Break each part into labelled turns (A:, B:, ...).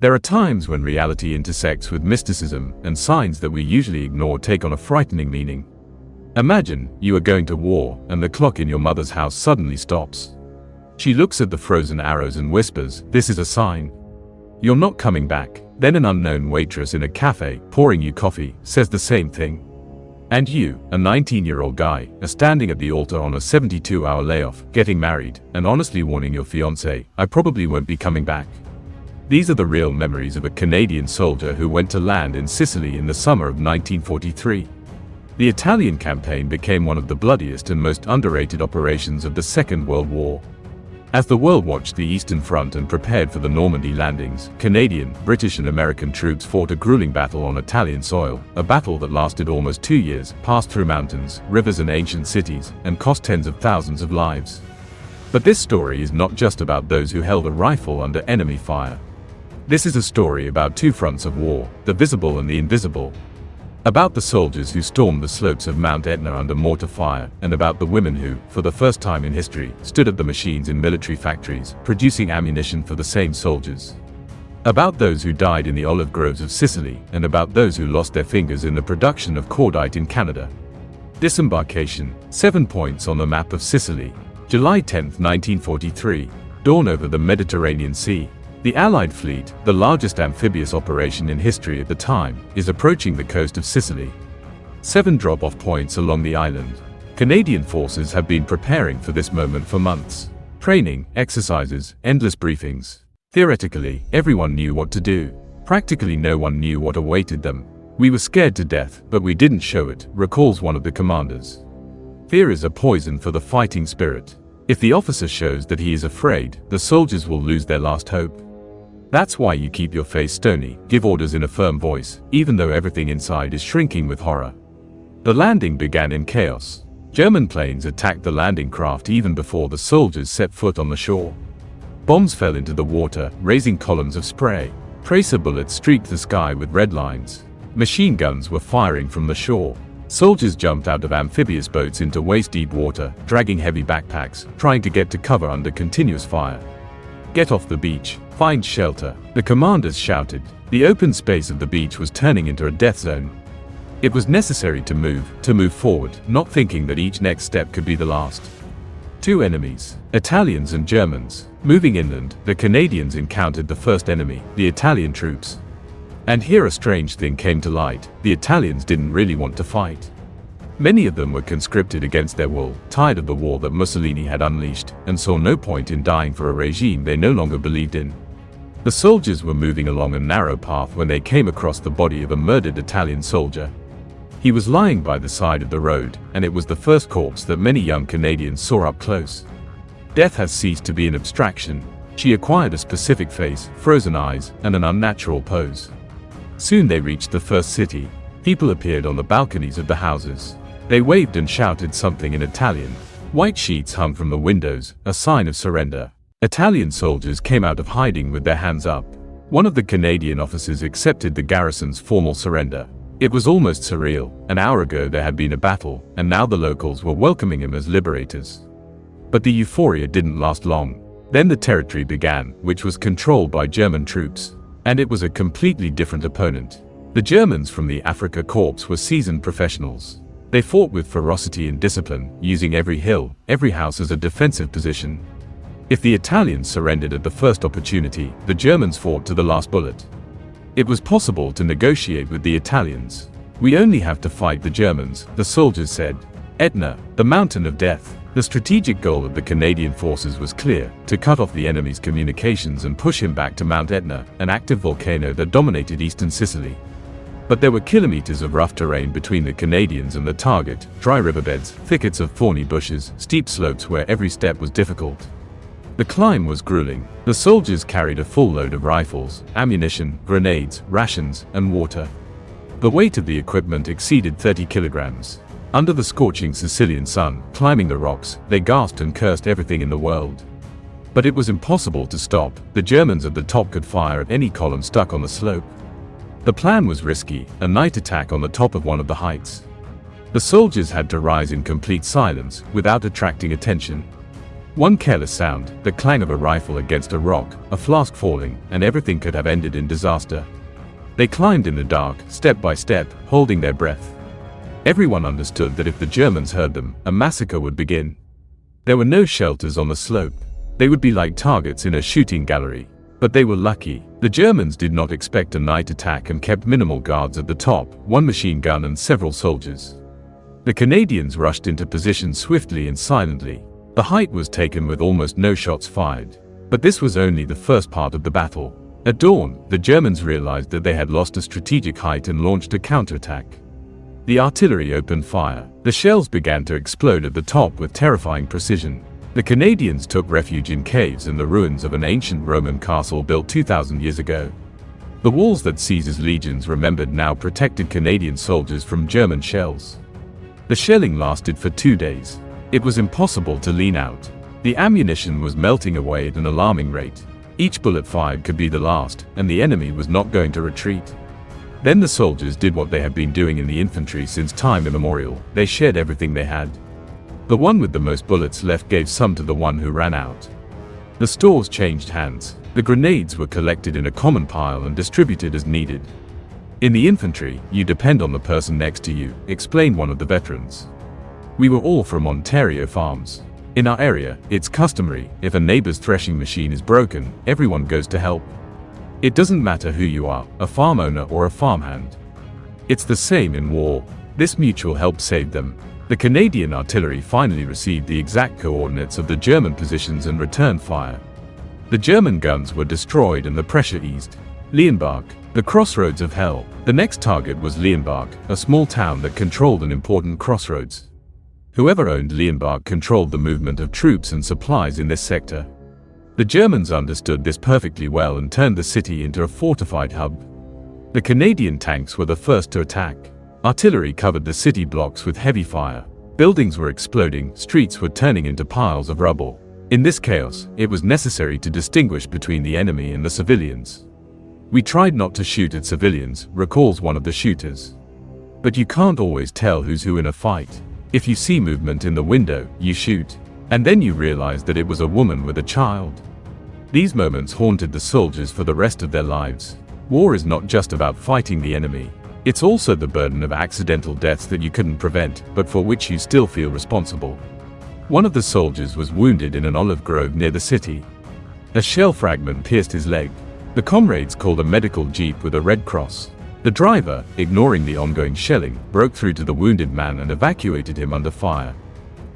A: There are times when reality intersects with mysticism, and signs that we usually ignore take on a frightening meaning. Imagine you are going to war, and the clock in your mother's house suddenly stops. She looks at the frozen arrows and whispers, "This is a sign. You're not coming back." Then an unknown waitress in a cafe, pouring you coffee, says the same thing. And you, a 19-year-old guy, are standing at the altar on a 72-hour layoff, getting married, and honestly warning your fiancé, "I probably won't be coming back." These are the real memories of a Canadian soldier who went to land in Sicily in the summer of 1943. The Italian campaign became one of the bloodiest and most underrated operations of the Second World War. As the world watched the Eastern Front and prepared for the Normandy landings, Canadian, British and American troops fought a grueling battle on Italian soil, a battle that lasted almost 2 years, passed through mountains, rivers and ancient cities, and cost tens of thousands of lives. But this story is not just about those who held a rifle under enemy fire. This is a story about two fronts of war, the visible and the invisible. About the soldiers who stormed the slopes of Mount Etna under mortar fire, and about the women who, for the first time in history, stood at the machines in military factories, producing ammunition for the same soldiers. About those who died in the olive groves of Sicily, and about those who lost their fingers in the production of cordite in Canada. Disembarkation, 7 points on the map of Sicily. July 10, 1943. Dawn over the Mediterranean Sea. The Allied fleet, the largest amphibious operation in history at the time, is approaching the coast of Sicily. 7 drop-off points along the island. Canadian forces have been preparing for this moment for months. Training, exercises, endless briefings. Theoretically, everyone knew what to do. Practically no one knew what awaited them. "We were scared to death, but we didn't show it," recalls one of the commanders. Fear is a poison for the fighting spirit. If the officer shows that he is afraid, the soldiers will lose their last hope. That's why you keep your face stony, give orders in a firm voice, even though everything inside is shrinking with horror. The landing began in chaos. German planes attacked the landing craft even before the soldiers set foot on the shore. Bombs fell into the water, raising columns of spray. Tracer bullets streaked the sky with red lines. Machine guns were firing from the shore. Soldiers jumped out of amphibious boats into waist-deep water, dragging heavy backpacks, trying to get to cover under continuous fire. "Get off the beach. Find shelter," the commanders shouted. The open space of the beach was turning into a death zone. It was necessary to move forward, not thinking that each next step could be the last. Two enemies, Italians and Germans. Moving inland, the Canadians encountered the first enemy, the Italian troops. And here a strange thing came to light: the Italians didn't really want to fight. Many of them were conscripted against their will, tired of the war that Mussolini had unleashed, and saw no point in dying for a regime they no longer believed in. The soldiers were moving along a narrow path when they came across the body of a murdered Italian soldier. He was lying by the side of the road, and it was the first corpse that many young Canadians saw up close. Death has ceased to be an abstraction. She acquired a specific face, frozen eyes, and an unnatural pose. Soon they reached the first city. People appeared on the balconies of the houses. They waved and shouted something in Italian. White sheets hung from the windows, a sign of surrender. Italian soldiers came out of hiding with their hands up. One of the Canadian officers accepted the garrison's formal surrender. It was almost surreal. An hour ago there had been a battle, and now the locals were welcoming him as liberators. But the euphoria didn't last long. Then the territory began, which was controlled by German troops. And it was a completely different opponent. The Germans from the Afrika Korps were seasoned professionals. They fought with ferocity and discipline, using every hill, every house as a defensive position. If the Italians surrendered at the first opportunity, the Germans fought to the last bullet. It was possible to negotiate with the Italians. "We only have to fight the Germans," the soldiers said. Etna, the mountain of death. The strategic goal of the Canadian forces was clear: to cut off the enemy's communications and push him back to Mount Etna, an active volcano that dominated eastern Sicily. But there were kilometers of rough terrain between the Canadians and the target: dry riverbeds, thickets of thorny bushes, steep slopes where every step was difficult. The climb was grueling. The soldiers carried a full load of rifles, ammunition, grenades, rations, and water. The weight of the equipment exceeded 30 kilograms. Under the scorching Sicilian sun, climbing the rocks, they gasped and cursed everything in the world. But it was impossible to stop. The Germans at the top could fire at any column stuck on the slope. The plan was risky: a night attack on the top of one of the heights. The soldiers had to rise in complete silence, without attracting attention. One careless sound, the clang of a rifle against a rock, a flask falling, and everything could have ended in disaster. They climbed in the dark, step by step, holding their breath. Everyone understood that if the Germans heard them, a massacre would begin. There were no shelters on the slope. They would be like targets in a shooting gallery. But they were lucky. The Germans did not expect a night attack and kept minimal guards at the top, one machine gun and several soldiers. The Canadians rushed into position swiftly and silently. The height was taken with almost no shots fired. But this was only the first part of the battle. At dawn, the Germans realized that they had lost a strategic height and launched a counterattack. The artillery opened fire. The shells began to explode at the top with terrifying precision. The Canadians took refuge in caves and the ruins of an ancient Roman castle built 2,000 years ago. The walls that Caesar's legions remembered now protected Canadian soldiers from German shells. The shelling lasted for 2 days. It was impossible to lean out. The ammunition was melting away at an alarming rate. Each bullet fired could be the last, and the enemy was not going to retreat. Then the soldiers did what they had been doing in the infantry since time immemorial. They shared everything they had. The one with the most bullets left gave some to the one who ran out. The stores changed hands. The grenades were collected in a common pile and distributed as needed. In the infantry, you depend on the person next to you, explained one of the veterans. We were all from Ontario farms. In our area, it's customary, if a neighbor's threshing machine is broken, everyone goes to help. It doesn't matter who you are, a farm owner or a farmhand. It's the same in war. This mutual help saved them. The Canadian artillery finally received the exact coordinates of the German positions and returned fire. The German guns were destroyed and the pressure eased. Leonbach, the crossroads of hell. The next target was Leonbach, a small town that controlled an important crossroads. Whoever owned Leonbach controlled the movement of troops and supplies in this sector. The Germans understood this perfectly well and turned the city into a fortified hub. The Canadian tanks were the first to attack. Artillery covered the city blocks with heavy fire. Buildings were exploding, streets were turning into piles of rubble. In this chaos, it was necessary to distinguish between the enemy and the civilians. We tried not to shoot at civilians, recalls one of the shooters. But you can't always tell who's who in a fight. If you see movement in the window, you shoot. And then you realize that it was a woman with a child. These moments haunted the soldiers for the rest of their lives. War is not just about fighting the enemy. It's also the burden of accidental deaths that you couldn't prevent, but for which you still feel responsible. One of the soldiers was wounded in an olive grove near the city. A shell fragment pierced his leg. The comrades called a medical jeep with a red cross. The driver, ignoring the ongoing shelling, broke through to the wounded man and evacuated him under fire.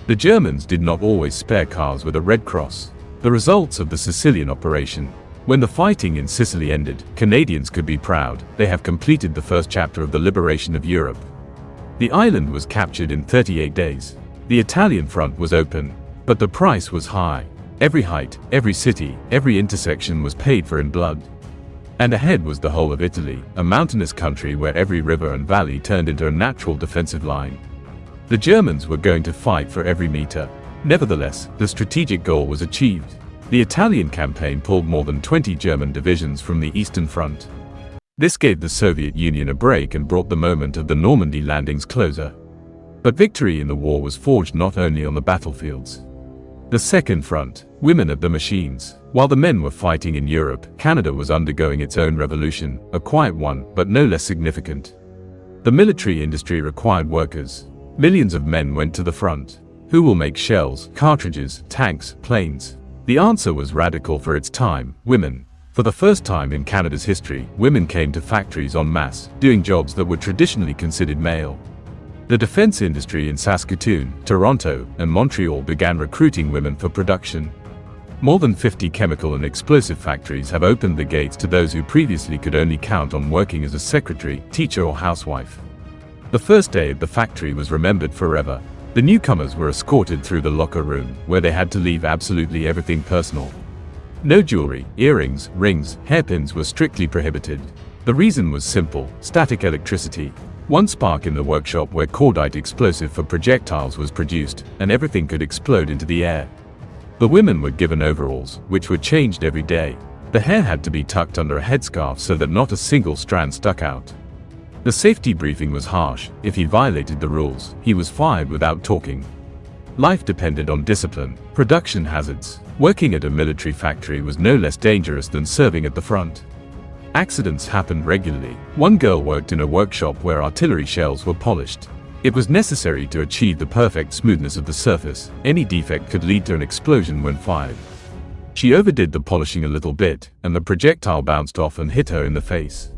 A: The Germans did not always spare cars with a red cross. The results of the Sicilian operation. When the fighting in Sicily ended, Canadians could be proud. They have completed the first chapter of the liberation of Europe. The island was captured in 38 days. The Italian front was open, but the price was high. Every height, every city, every intersection was paid for in blood. And ahead was the whole of Italy, a mountainous country where every river and valley turned into a natural defensive line. The Germans were going to fight for every meter. Nevertheless, the strategic goal was achieved. The Italian campaign pulled more than 20 German divisions from the Eastern Front. This gave the Soviet Union a break and brought the moment of the Normandy landings closer. But victory in the war was forged not only on the battlefields. The Second Front, women of the machines. While the men were fighting in Europe, Canada was undergoing its own revolution, a quiet one, but no less significant. The military industry required workers. Millions of men went to the front. Who will make shells, cartridges, tanks, planes? The answer was radical for its time: women. For the first time in Canada's history, women came to factories en masse, doing jobs that were traditionally considered male. The defense industry in Saskatoon, Toronto, and Montreal began recruiting women for production. More than 50 chemical and explosive factories have opened the gates to those who previously could only count on working as a secretary, teacher, or housewife. The first day at the factory was remembered forever. The newcomers were escorted through the locker room, where they had to leave absolutely everything personal. No jewelry, earrings, rings, hairpins were strictly prohibited. The reason was simple: static electricity. One spark in the workshop where cordite explosive for projectiles was produced, and everything could explode into the air. The women were given overalls, which were changed every day. The hair had to be tucked under a headscarf so that not a single strand stuck out. The safety briefing was harsh. If he violated the rules, he was fired without talking. Life depended on discipline, production hazards. Working at a military factory was no less dangerous than serving at the front. Accidents happened regularly. One girl worked in a workshop where artillery shells were polished. It was necessary to achieve the perfect smoothness of the surface. Any defect could lead to an explosion when fired. She overdid the polishing a little bit, and the projectile bounced off and hit her in the face.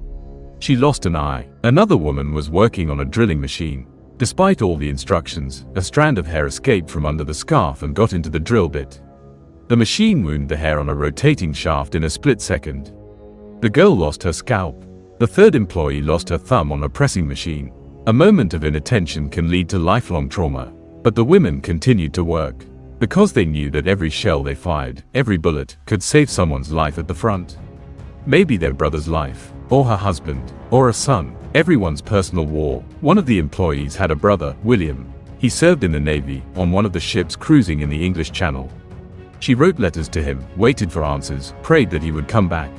A: She lost an eye. Another woman was working on a drilling machine. Despite all the instructions, a strand of hair escaped from under the scarf and got into the drill bit. The machine wound the hair on a rotating shaft in a split second. The girl lost her scalp. The third employee lost her thumb on a pressing machine. A moment of inattention can lead to lifelong trauma. But the women continued to work, because they knew that every shell they fired, every bullet, could save someone's life at the front. Maybe their brother's life, or her husband, or a son. Everyone's personal war. One of the employees had a brother, William. He served in the Navy, on one of the ships cruising in the English Channel. She wrote letters to him, waited for answers, prayed that he would come back.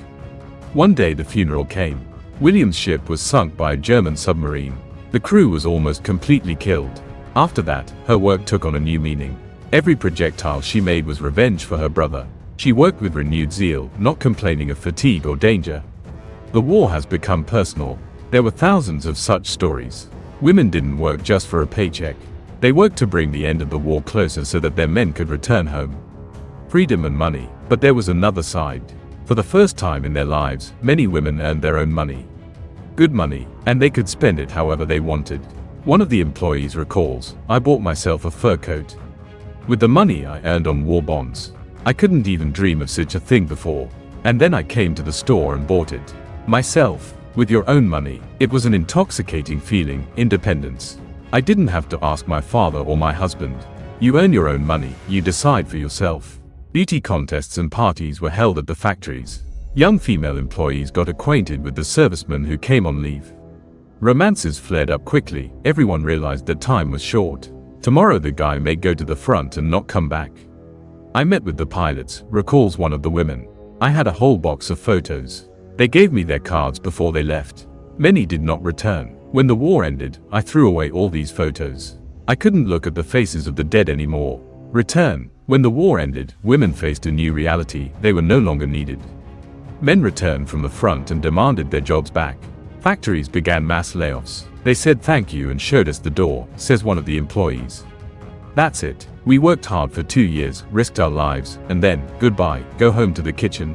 A: One day the funeral came. William's ship was sunk by a German submarine. The crew was almost completely killed. After that, her work took on a new meaning. Every projectile she made was revenge for her brother. She worked with renewed zeal, not complaining of fatigue or danger. The war has become personal. There were thousands of such stories. Women didn't work just for a paycheck. They worked to bring the end of the war closer so that their men could return home. Freedom and money. But there was another side. For the first time in their lives, many women earned their own money. Good money, and they could spend it however they wanted. One of the employees recalls, "I bought myself a fur coat. With the money I earned on war bonds. I couldn't even dream of such a thing before. And then I came to the store and bought it. Myself. With your own money." It was an intoxicating feeling, independence. I didn't have to ask my father or my husband. You earn your own money, you decide for yourself. Beauty contests and parties were held at the factories. Young female employees got acquainted with the servicemen who came on leave. Romances flared up quickly. Everyone realized that time was short. Tomorrow the guy may go to the front and not come back. I met with the pilots, recalls one of the women. I had a whole box of photos. They gave me their cards before they left. Many did not return. When the war ended, I threw away all these photos. I couldn't look at the faces of the dead anymore. Return. When the war ended, women faced a new reality. They were no longer needed. Men returned from the front and demanded their jobs back. Factories began mass layoffs. They said thank you and showed us the door, says one of the employees. That's it. We worked hard for 2 years, risked our lives, and then, goodbye, go home to the kitchen.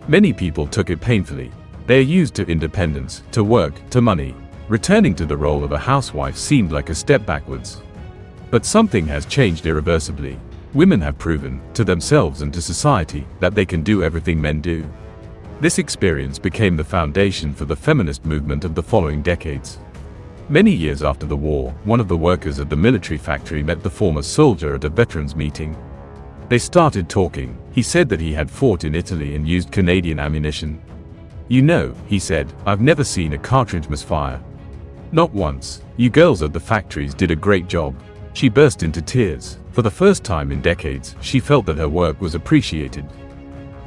A: Many people took it painfully. They are used to independence, to work, to money. Returning to the role of a housewife seemed like a step backwards. But something has changed irreversibly. Women have proven, to themselves and to society, that they can do everything men do. This experience became the foundation for the feminist movement of the following decades. Many years after the war, one of the workers at the military factory met the former soldier at a veterans meeting. They started talking. He said that he had fought in Italy and used Canadian ammunition. "You know," he said, "I've never seen a cartridge misfire. Not once. You girls at the factories did a great job." She burst into tears. For the first time in decades, she felt that her work was appreciated.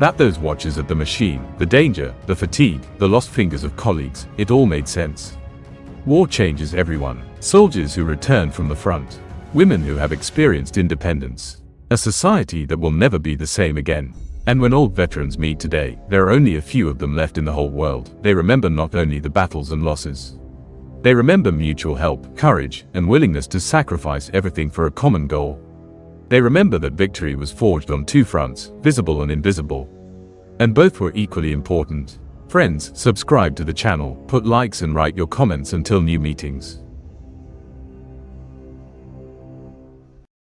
A: That those watches at the machine, the danger, the fatigue, the lost fingers of colleagues, it all made sense. War changes everyone. Soldiers who return from the front. Women who have experienced independence. A society that will never be the same again. And when old veterans meet today, there are only a few of them left in the whole world. They remember not only the battles and losses. They remember mutual help, courage, and willingness to sacrifice everything for a common goal. They remember that victory was forged on two fronts, visible and invisible. And both were equally important. Friends, subscribe to the channel, put likes and write your comments until new meetings.